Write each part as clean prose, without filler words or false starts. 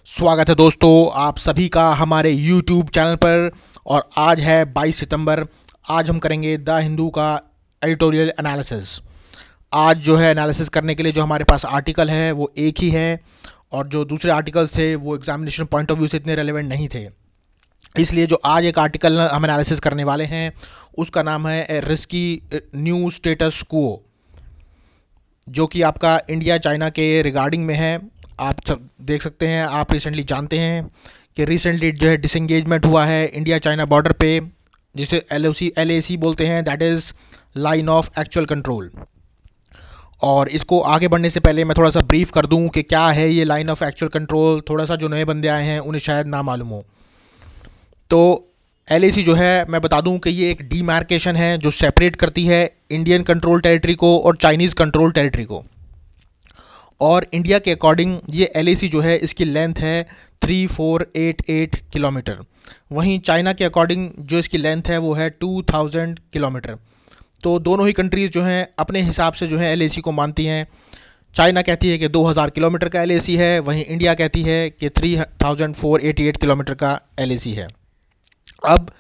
स्वागत है दोस्तों आप सभी का हमारे YouTube चैनल पर। और आज है 22 सितंबर। आज हम करेंगे द हिंदू का एडिटोरियल एनालिसिस। आज जो है एनालिसिस करने के लिए जो हमारे पास आर्टिकल है वो एक ही है, और जो दूसरे आर्टिकल्स थे वो एग्जामिनेशन पॉइंट ऑफ व्यू से इतने रेलेवेंट नहीं थे। इसलिए जो आज एक आर्टिकल हम एनालिसिस करने वाले हैं उसका नाम है रिस्की न्यू स्टेटस क्वो, जो कि आपका इंडिया चाइना के रिगार्डिंग में है। आप सब देख सकते हैं, आप रिसेंटली जानते हैं कि रिसेंटली जो है डिसंगेजमेंट हुआ है इंडिया चाइना बॉर्डर पे, जिसे LAC बोलते हैं, that is line of actual control. और इसको आगे बढ़ने से पहले मैं थोड़ा सा ब्रीफ कर दूं कि क्या है ये लाइन ऑफ एक्चुअल कंट्रोल। थोड़ा सा जो नए बंदे आए हैं उन्हें शायद ना मालूम हो। तो LAC जो है मैं बता दूं कि ये एक डीमार्केशन है जो सेपरेट करती है इंडियन कंट्रोल टेरिटरी को और चाइनीज़ कंट्रोल टेरिटरी को। और इंडिया के अकॉर्डिंग ये LAC जो है इसकी लेंथ है 3488 किलोमीटर। वहीं चाइना के अकॉर्डिंग जो इसकी लेंथ है वो है 2000 किलोमीटर। तो दोनों ही कंट्रीज़ जो हैं अपने हिसाब से जो है LAC को मानती हैं। चाइना कहती है कि 2000 किलोमीटर का LAC है, वहीं इंडिया कहती है कि 3488 किलोमीटर का LAC है। अब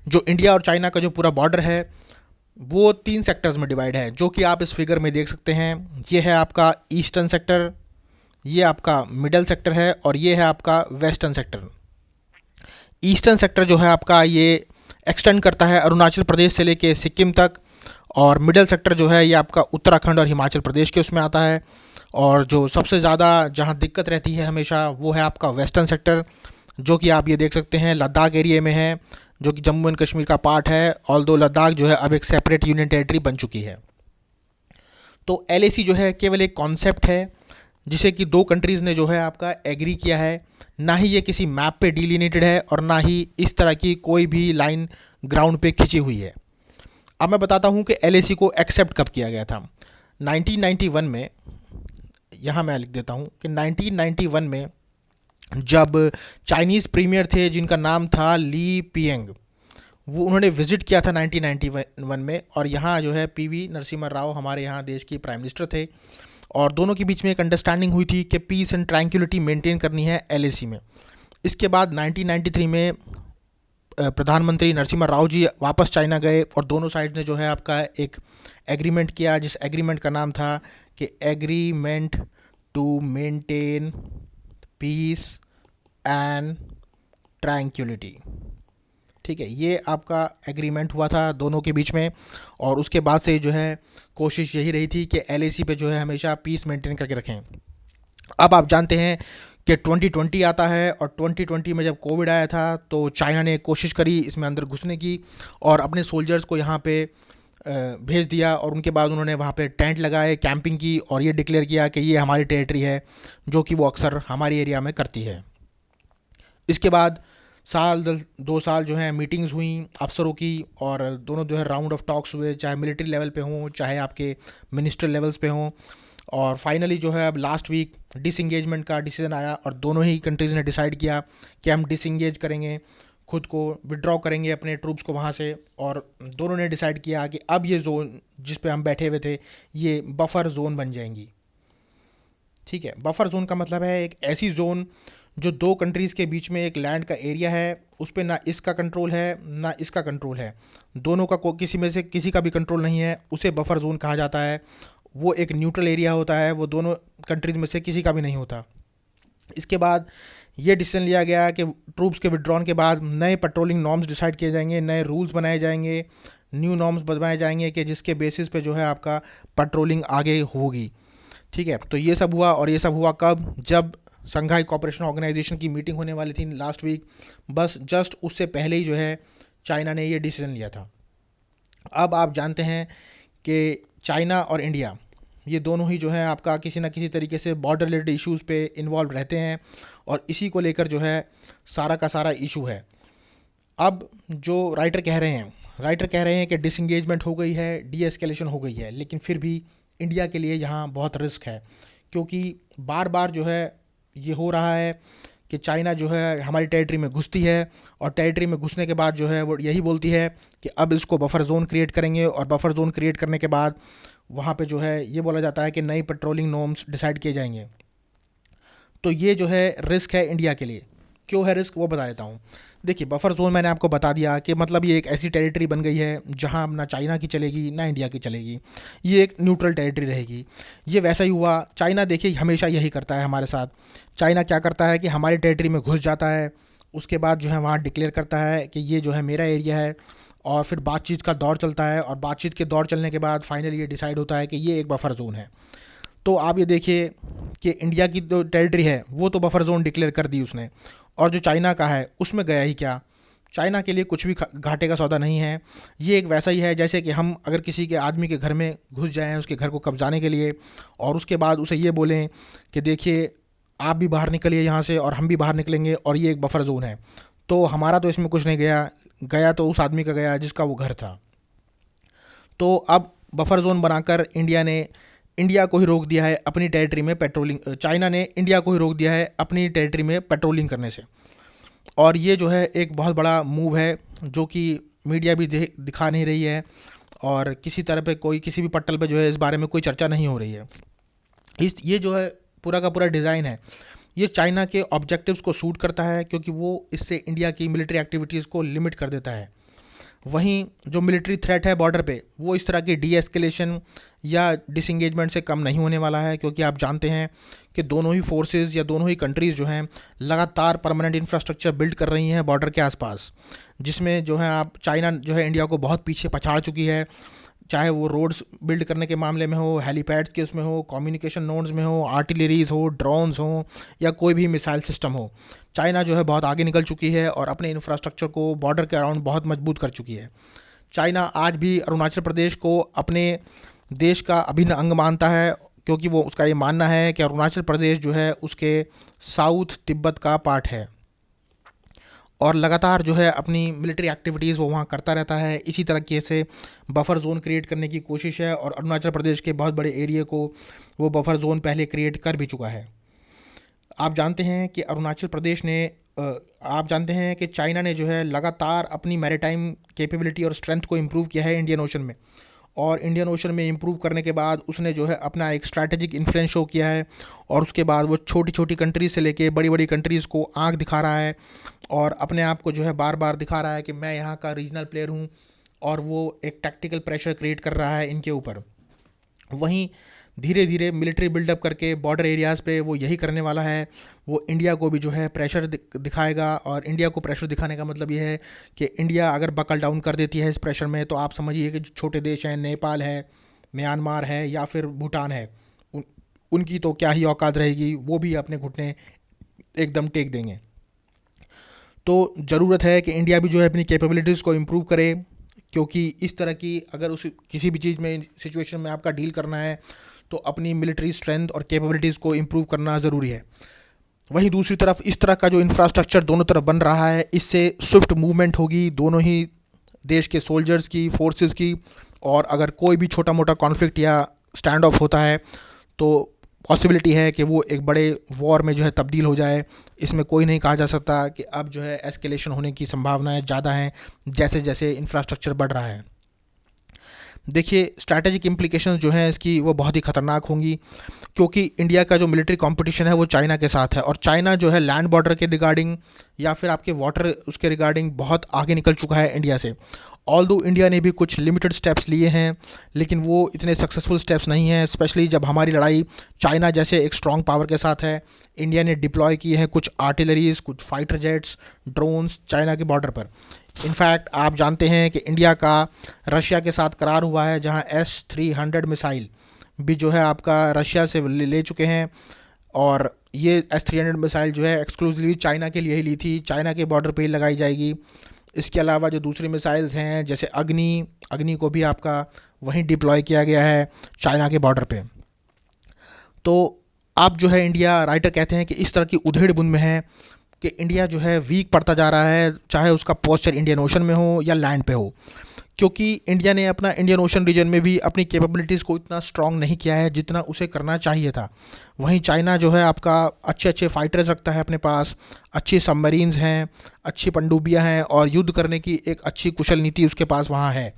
जो इंडिया और चाइना का जो पूरा बॉर्डर है वो 3 सेक्टर्स में डिवाइड है, जो कि आप इस फिगर में देख सकते हैं। ये है आपका ईस्टर्न सेक्टर, ये आपका मिडल सेक्टर है, और ये है आपका वेस्टर्न सेक्टर। ईस्टर्न सेक्टर जो है आपका ये एक्सटेंड करता है अरुणाचल प्रदेश से लेके सिक्किम तक, और मिडल सेक्टर जो है ये आपका उत्तराखंड और हिमाचल प्रदेश के उसमें आता है। और जो सबसे ज़्यादा जहाँ दिक्कत रहती है हमेशा वो है आपका वेस्टर्न सेक्टर, जो कि आप ये देख सकते हैं लद्दाख एरिया में है, जो कि जम्मू एंड कश्मीर का पार्ट है। ऑल्दो लद्दाख जो है अब एक सेपरेट यूनियन टेरिटरी बन चुकी है। तो LAC जो है केवल एक कॉन्सेप्ट है जिसे कि दो कंट्रीज़ ने जो है आपका एग्री किया है। ना ही ये किसी मैप पे डिलिनेटेड है और ना ही इस तरह की कोई भी लाइन ग्राउंड पे खिंची हुई है। अब मैं बताता हूँ कि LAC को एक्सेप्ट कब किया गया था। 1991 में, यहाँ मैं लिख देता हूँ कि 1991 में जब चाइनीज़ प्रीमियर थे जिनका नाम था ली पियंग, वो उन्होंने विज़िट किया था 1991 में। और यहाँ जो है PV नरसिम्हा राव हमारे यहाँ देश के प्राइम मिनिस्टर थे, और दोनों के बीच में एक अंडरस्टैंडिंग हुई थी कि पीस एंड ट्रैंक्विलिटी मेंटेन करनी है LAC में। इसके बाद 1993 में प्रधानमंत्री नरसिम्हा राव जी वापस चाइना गए, और दोनों साइड ने जो है आपका एक एग्रीमेंट किया, जिस एग्रीमेंट का नाम था कि agreement to maintain peace and tranquillity. ठीक है, ये आपका एग्रीमेंट हुआ था दोनों के बीच में। और उसके बाद से जो है कोशिश यही रही थी कि LAC पे जो है हमेशा पीस मेंटेन करके रखें। अब आप जानते हैं कि 2020 आता है, और 2020 में जब कोविड आया था तो चाइना ने कोशिश करी इसमें अंदर घुसने की, और अपने सोल्जर्स को यहाँ पे भेज दिया। और उनके बाद उन्होंने वहाँ पे टेंट लगाए, कैंपिंग की, और ये डिक्लेयर किया कि ये हमारी टेरिटरी है, जो कि वो अक्सर हमारी एरिया में करती है। इसके बाद साल 2 साल जो है मीटिंग्स हुई अफसरों की, और दोनों जो है राउंड ऑफ टॉक्स हुए, चाहे मिलिट्री लेवल पे हों चाहे आपके मिनिस्ट्रियल लेवल्स पे हों। और फाइनली जो है अब लास्ट वीक डिसंगेजमेंट का डिसीजन आया, और दोनों ही कंट्रीज़ ने डिसाइड किया कि हम डिसंगेज करेंगे, खुद को विड्रॉ करेंगे अपने ट्रूप्स को वहाँ से। और दोनों ने डिसाइड किया कि अब ये जोन जिस पे हम बैठे हुए थे ये बफर जोन बन जाएंगी। ठीक है, बफर जोन का मतलब है एक ऐसी जोन जो दो कंट्रीज़ के बीच में एक लैंड का एरिया है, उस पर ना इसका कंट्रोल है ना इसका कंट्रोल है, दोनों का किसी में से किसी का भी कंट्रोल नहीं है, उसे बफर जोन कहा जाता है। वो एक न्यूट्रल एरिया होता है, वो दोनों कंट्रीज़ में से किसी का भी नहीं होता। इसके बाद ये डिसीजन लिया गया कि ट्रूप्स के विड्रॉन के बाद नए पेट्रोलिंग नॉर्म्स डिसाइड किए जाएंगे, नए रूल्स बनाए जाएंगे, न्यू नॉर्म्स बनवाए जाएंगे कि जिसके बेसिस पे जो है आपका पेट्रोलिंग आगे होगी। ठीक है, तो ये सब हुआ, और ये सब हुआ कब? जब शंघाई कोऑपरेशन ऑर्गेनाइजेशन की मीटिंग होने वाली थी लास्ट वीक, बस जस्ट उससे पहले ही जो है चाइना ने ये डिसीजन लिया था। अब आप जानते हैं कि चाइना और इंडिया ये दोनों ही जो है आपका किसी ना किसी तरीके से बॉर्डर रिलेटेड इश्यूज़ पे इन्वॉल्व रहते हैं, और इसी को लेकर जो है सारा का सारा इशू है। अब जो राइटर कह रहे हैं कि डिसंगेजमेंट हो गई है, डी एस्केलेशन हो गई है, लेकिन फिर भी इंडिया के लिए यहाँ बहुत रिस्क है, क्योंकि बार बार जो है ये हो रहा है कि चाइना जो है हमारी टेरिटरी में घुसती है, और टेरिटरी में घुसने के बाद जो है वो यही बोलती है कि अब इसको बफर जोन क्रिएट करेंगे, और बफर जोन क्रिएट करने के बाद वहाँ पे जो है ये बोला जाता है कि नई पेट्रोलिंग नॉर्म्स डिसाइड किए जाएंगे। तो ये जो है रिस्क है इंडिया के लिए। क्यों है रिस्क वो बता देता हूँ। देखिए, बफर जोन मैंने आपको बता दिया कि मतलब ये एक ऐसी टेरिटरी बन गई है जहाँ ना चाइना की चलेगी ना इंडिया की चलेगी, ये एक न्यूट्रल टेरिटरी रहेगी। ये वैसा ही हुआ। चाइना देखिए हमेशा यही करता है हमारे साथ। चाइना क्या करता है कि हमारी टेरिटरी में घुस जाता है, उसके बाद जो है वहाँ डिक्लेयर करता है कि ये जो है मेरा एरिया है, और फिर बातचीत का दौर चलता है, और बातचीत के दौर चलने के बाद फाइनली ये डिसाइड होता है कि ये एक बफर जोन है। तो आप ये देखिए कि इंडिया की जो टेरिटरी है वो तो बफर जोन डिक्लेयर कर दी उसने, और जो चाइना का है उसमें गया ही क्या। चाइना के लिए कुछ भी घाटे का सौदा नहीं है। ये एक वैसा ही है जैसे कि हम अगर किसी के आदमी के घर में घुस जाएं उसके घर को कब्जाने के लिए, और उसके बाद उसे ये बोलें कि देखिए आप भी बाहर निकलिए यहाँ से और हम भी बाहर निकलेंगे और ये एक बफर जोन है, तो हमारा तो इसमें कुछ नहीं गया, गया तो उस आदमी का गया जिसका वो घर था। तो अब बफर जोन बनाकर इंडिया को ही रोक दिया है अपनी टेरिटरी में पेट्रोलिंग, चाइना ने इंडिया को ही रोक दिया है अपनी टेरिटरी में पेट्रोलिंग करने से। और ये जो है एक बहुत बड़ा मूव है जो कि मीडिया भी दिखा नहीं रही है, और किसी तरह पे कोई किसी भी पट्टल पे जो है इस बारे में कोई चर्चा नहीं हो रही है। ये जो है पूरा का पूरा डिज़ाइन है, ये चाइना के ऑब्जेक्टिव्स को सूट करता है, क्योंकि वो इससे इंडिया की मिलिट्री एक्टिविटीज़ को लिमिट कर देता है। वहीं जो मिलिट्री थ्रेट है बॉर्डर पे, वो इस तरह की डी एस्केलेशन या डिसंगेजमेंट से कम नहीं होने वाला है, क्योंकि आप जानते हैं कि दोनों ही फोर्सेस या दोनों ही कंट्रीज़ जो हैं लगातार परमानेंट इंफ्रास्ट्रक्चर बिल्ड कर रही हैं बॉर्डर के आसपास, जिसमें जो है आप चाइना जो है इंडिया को बहुत पीछे पछाड़ चुकी है, चाहे वो रोड्स बिल्ड करने के मामले में हो, हेलीपैड्स के उसमें हो, कम्युनिकेशन नोड्स में हो, आर्टिलरीज हो, ड्रोन्स हो, या कोई भी मिसाइल सिस्टम हो। चाइना जो है बहुत आगे निकल चुकी है और अपने इंफ्रास्ट्रक्चर को बॉर्डर के अराउंड बहुत मजबूत कर चुकी है। चाइना आज भी अरुणाचल प्रदेश को अपने देश का अभिन्न अंग मानता है, क्योंकि वो उसका ये मानना है कि अरुणाचल प्रदेश जो है उसके साउथ तिब्बत का पार्ट है, और लगातार जो है अपनी मिलिट्री एक्टिविटीज़ वो वहाँ करता रहता है। इसी तरीके से बफर जोन क्रिएट करने की कोशिश है, और अरुणाचल प्रदेश के बहुत बड़े एरिया को वो बफर जोन पहले क्रिएट कर भी चुका है। आप जानते हैं कि अरुणाचल प्रदेश ने आप जानते हैं कि चाइना ने जो है लगातार अपनी मैरीटाइम कैपेबिलिटी और स्ट्रेंथ को इम्प्रूव किया है इंडियन ओशन में, और इंडियन ओशन में इम्प्रूव करने के बाद उसने जो है अपना एक स्ट्रैटेजिक इन्फ्लुएंस शो किया है, और उसके बाद वो छोटी छोटी कंट्रीज़ से लेके बड़ी बड़ी कंट्रीज़ को आंख दिखा रहा है, और अपने आप को जो है बार बार दिखा रहा है कि मैं यहाँ का रीजनल प्लेयर हूँ, और वो एक टैक्टिकल प्रेशर क्रिएट कर रहा है इनके ऊपर। वहीं धीरे धीरे मिलिट्री बिल्डअप करके बॉर्डर एरियाज़ पे वो यही करने वाला है। वो इंडिया को भी जो है प्रेशर दिखाएगा, और इंडिया को प्रेशर दिखाने का मतलब ये है कि इंडिया अगर बकल डाउन कर देती है इस प्रेशर में, तो आप समझिए कि जो छोटे देश हैं, नेपाल है, म्यांमार है, या फिर भूटान है, उनकी तो क्या ही औकात रहेगी, वो भी अपने घुटने एकदम टेक देंगे। तो ज़रूरत है कि इंडिया भी जो है अपनी कैपेबिलिटीज़ को इम्प्रूव करे, क्योंकि इस तरह की अगर उस किसी भी चीज़ में सिचुएशन में आपका डील करना है तो अपनी मिलिट्री स्ट्रेंथ और कैपेबिलिटीज़ को इम्प्रूव करना ज़रूरी है। वहीं दूसरी तरफ इस तरह का जो इंफ्रास्ट्रक्चर दोनों तरफ बन रहा है, इससे स्विफ्ट मूवमेंट होगी दोनों ही देश के सोल्जर्स की, फोर्सेस की, और अगर कोई भी छोटा मोटा कॉन्फ्लिक्ट या स्टैंड ऑफ होता है तो पॉसिबिलिटी है कि वो एक बड़े वॉर में जो है तब्दील हो जाए। इसमें कोई नहीं कहा जा सकता कि अब जो है एस्केलेशन होने की संभावनाएं ज़्यादा हैं जैसे जैसे इंफ्रास्ट्रक्चर बढ़ रहा है। देखिए, स्ट्रैटेजिक इम्प्लीकेशंस जो हैं इसकी वो बहुत ही ख़तरनाक होंगी, क्योंकि इंडिया का जो मिलिट्री कंपटीशन है वो चाइना के साथ है, और चाइना जो है लैंड बॉर्डर के रिगार्डिंग या फिर आपके वाटर उसके रिगार्डिंग बहुत आगे निकल चुका है इंडिया से। ऑल्दो इंडिया ने भी कुछ लिमिटेड स्टेप्स लिए हैं, लेकिन वो इतने सक्सेसफुल स्टेप्स नहीं हैं, स्पेशली जब हमारी लड़ाई चाइना जैसे एक स्ट्रॉन्ग पावर के साथ है। इंडिया ने डिप्लॉय किए हैं कुछ आर्टिलरीज, कुछ फाइटर जेट्स, ड्रोन्स चाइना के बॉर्डर पर। इनफैक्ट आप जानते हैं कि इंडिया का रशिया के साथ करार हुआ है, जहां S-300 मिसाइल भी जो है आपका रशिया से ले चुके हैं, और ये S-300 मिसाइल जो है एक्सक्लूसिवली चाइना के लिए ही ली थी, चाइना के बॉर्डर पे ही लगाई जाएगी। इसके अलावा जो दूसरी मिसाइल्स हैं जैसे अग्नि को भी आपका वहीं डिप्लॉय किया गया है चाइना के बॉर्डर पे। तो आप जो है इंडिया, राइटर कहते हैं कि इस तरह की उधेड़ बुन में है कि इंडिया जो है वीक पड़ता जा रहा है, चाहे उसका पोस्चर इंडियन ओशन में हो या लैंड पे हो, क्योंकि इंडिया ने अपना इंडियन ओशन रीजन में भी अपनी कैपेबिलिटीज़ को इतना स्ट्रॉन्ग नहीं किया है जितना उसे करना चाहिए था। वहीं चाइना जो है आपका अच्छे अच्छे फाइटर्स रखता है अपने पास, अच्छी सबमरीन्स हैं, अच्छी पनडुब्बियाँ हैं, और युद्ध करने की एक अच्छी कुशल नीति उसके पास वहाँ है।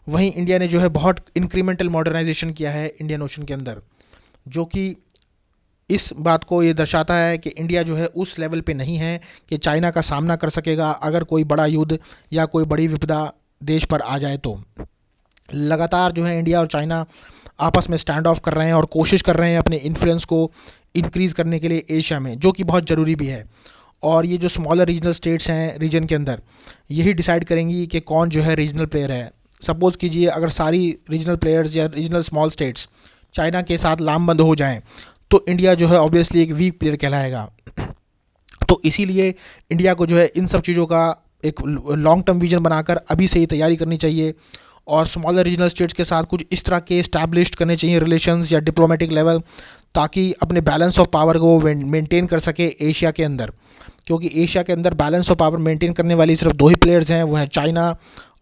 वहीं इंडिया ने जो है बहुत इंक्रीमेंटल मॉडर्नाइजेशन किया है इंडियन ओशन के अंदर, जो कि इस बात को ये दर्शाता है कि इंडिया जो है उस लेवल पे नहीं है कि चाइना का सामना कर सकेगा अगर कोई बड़ा युद्ध या कोई बड़ी विपदा देश पर आ जाए तो। लगातार जो है इंडिया और चाइना आपस में स्टैंड ऑफ कर रहे हैं और कोशिश कर रहे हैं अपने इन्फ्लुएंस को इंक्रीज़ करने के लिए एशिया में, जो कि बहुत ज़रूरी भी है। और ये जो स्मॉलर रीजनल स्टेट्स हैं रीजन के अंदर, यही डिसाइड करेंगी कि कौन जो है रीजनल प्लेयर है। सपोज़ कीजिए अगर सारी रीजनल प्लेयर्स या रीजनल स्मॉल स्टेट्स चाइना के साथ लामबंद हो जाएं तो इंडिया जो है ऑब्वियसली एक वीक प्लेयर कहलाएगा। तो इसीलिए इंडिया को जो है इन सब चीज़ों का एक लॉन्ग टर्म विजन बनाकर अभी से ही तैयारी करनी चाहिए और स्मॉलर रीजनल स्टेट्स के साथ कुछ इस तरह के इस्टेब्लिश्ड करने चाहिए रिलेशंस या डिप्लोमेटिक लेवल, ताकि अपने बैलेंस ऑफ पावर को मेंटेन कर सके एशिया के अंदर। क्योंकि एशिया के अंदर बैलेंस ऑफ पावर मेंटेन करने वाली सिर्फ दो ही प्लेयर्स हैं, वो हैं चाइना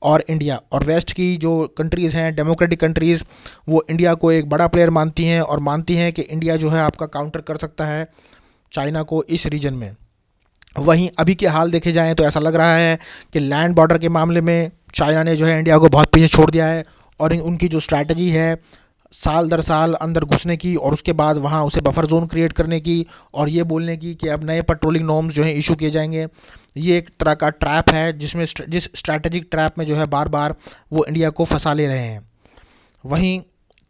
और इंडिया। और वेस्ट की जो कंट्रीज़ हैं डेमोक्रेटिक कंट्रीज़, वो इंडिया को एक बड़ा प्लेयर मानती हैं और मानती हैं कि इंडिया जो है आपका काउंटर कर सकता है चाइना को इस रीजन में। वहीं अभी के हाल देखे जाएँ तो ऐसा लग रहा है कि लैंड बॉर्डर के मामले में चाइना ने जो है इंडिया को बहुत पीछे छोड़ दिया है और उनकी जो स्ट्रैटेजी है साल दर साल अंदर घुसने की और उसके बाद वहाँ उसे बफर जोन क्रिएट करने की और ये बोलने की कि अब नए पेट्रोलिंग नॉर्म्स जो हैं इशू किए जाएंगे, ये एक तरह का ट्रैप है जिसमें जिस स्ट्रैटेजिक ट्रैप में जो है बार बार वो इंडिया को फंसा ले रहे हैं। वहीं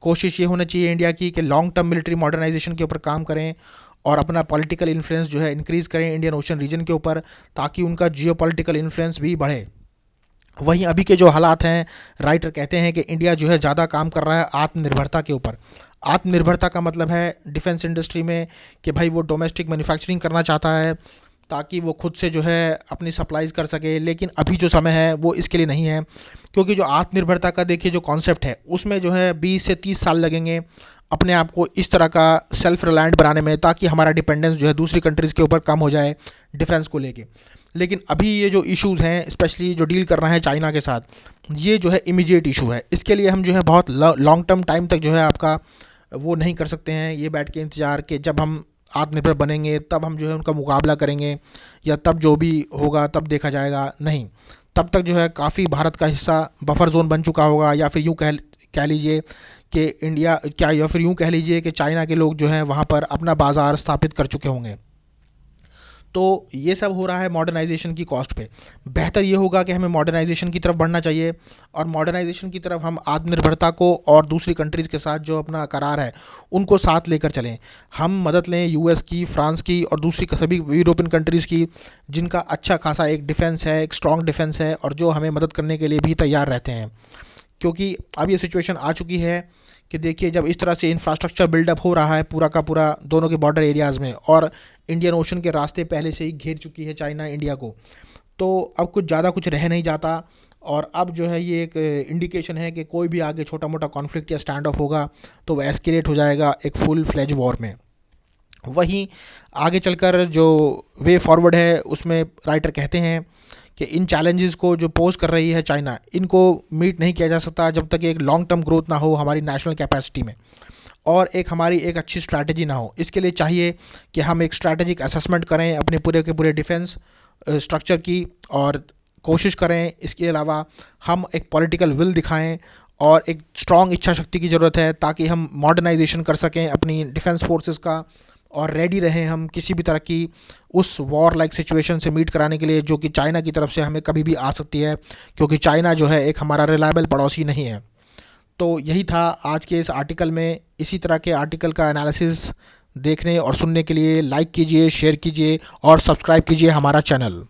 कोशिश ये होना चाहिए इंडिया की कि लॉन्ग टर्म मिलिट्री मॉडर्नाइजेशन के ऊपर काम करें और अपना पॉलिटिकल इन्फ्लुएंस जो है इंक्रीज़ करें इंडियन ओशन रीजन के ऊपर, ताकि उनका जियोपॉलिटिकल इन्फ्लुएंस भी बढ़े। वहीं अभी के जो हालात हैं, राइटर कहते हैं कि इंडिया जो है ज़्यादा काम कर रहा है आत्मनिर्भरता के ऊपर। आत्मनिर्भरता का मतलब है डिफेंस इंडस्ट्री में कि भाई वो डोमेस्टिक मैन्युफैक्चरिंग करना चाहता है ताकि वो खुद से जो है अपनी सप्लाईज़ कर सके। लेकिन अभी जो समय है वो इसके लिए नहीं है, क्योंकि जो आत्मनिर्भरता का देखिए जो कॉन्सेप्ट है उसमें जो है 20 से 30 साल लगेंगे अपने आप को इस तरह का सेल्फ रिलायंट बनाने में, ताकि हमारा डिपेंडेंस जो है दूसरी कंट्रीज़ के ऊपर कम हो जाए डिफेंस को लेके। लेकिन अभी ये जो इश्यूज़ हैं स्पेशली जो डील करना है चाइना के साथ, ये जो है इमीडिएट इशू है। इसके लिए हम जो है बहुत लॉन्ग टर्म टाइम तक जो है आपका वो नहीं कर सकते हैं ये बैठ के इंतज़ार कि जब हम आत्मनिर्भर बनेंगे तब हम जो है उनका मुकाबला करेंगे या तब जो भी होगा तब देखा जाएगा। नहीं, तब तक जो है काफ़ी भारत का हिस्सा बफर जोन बन चुका होगा, या फिर यूँ कह लीजिए कि इंडिया क्या, या फिर यूँ कह लीजिए कि चाइना के लोग जो हैं वहाँ पर अपना बाज़ार स्थापित कर चुके होंगे। तो ये सब हो रहा है मॉडर्नाइजेशन की कॉस्ट पे। बेहतर ये होगा कि हमें मॉडर्नाइजेशन की तरफ बढ़ना चाहिए और मॉडर्नाइजेशन की तरफ हम आत्मनिर्भरता को और दूसरी कंट्रीज़ के साथ जो अपना करार है उनको साथ लेकर चलें। हम मदद लें यूएस की, फ्रांस की और दूसरी सभी यूरोपियन कंट्रीज़ की, जिनका अच्छा खासा एक डिफेंस है, एक स्ट्रॉन्ग डिफेंस है और जो हमें मदद करने के लिए भी तैयार रहते हैं। क्योंकि अब ये सिचुएशन आ चुकी है कि देखिए जब इस तरह से इंफ्रास्ट्रक्चर बिल्डअप हो रहा है पूरा का पूरा दोनों के बॉर्डर एरियाज़ में, और इंडियन ओशन के रास्ते पहले से ही घेर चुकी है चाइना इंडिया को, तो अब कुछ ज़्यादा कुछ रह नहीं जाता। और अब जो है ये एक इंडिकेशन है कि कोई भी आगे छोटा मोटा कॉन्फ्लिक्ट या स्टैंड ऑफ होगा तो वह एस्केलेट हो जाएगा एक फुल फ्लेज वॉर में। वहीं आगे चलकर जो वे फॉरवर्ड है उसमें राइटर कहते हैं कि इन चैलेंजेस को जो पोज कर रही है चाइना, इनको मीट नहीं किया जा सकता जब तक एक लॉन्ग टर्म ग्रोथ ना हो हमारी नेशनल कैपेसिटी में और एक हमारी एक अच्छी स्ट्रैटेजी ना हो। इसके लिए चाहिए कि हम एक स्ट्रैटेजिक असेसमेंट करें अपने पूरे के पूरे डिफेंस स्ट्रक्चर की और कोशिश करें। इसके अलावा हम एक पॉलिटिकल विल दिखाएं और एक स्ट्रॉन्ग इच्छा शक्ति की ज़रूरत है ताकि हम मॉडर्नाइजेशन कर सकें अपनी डिफेंस फोर्सेस का और रेडी रहें हम किसी भी तरह की उस वॉर लाइक सिचुएशन से मीट कराने के लिए जो कि चाइना की तरफ से हमें कभी भी आ सकती है, क्योंकि चाइना जो है एक हमारा रिलायबल पड़ोसी नहीं है। तो यही था आज के इस आर्टिकल में। इसी तरह के आर्टिकल का एनालिसिस देखने और सुनने के लिए लाइक कीजिए, शेयर कीजिए और सब्सक्राइब कीजिए हमारा चैनल।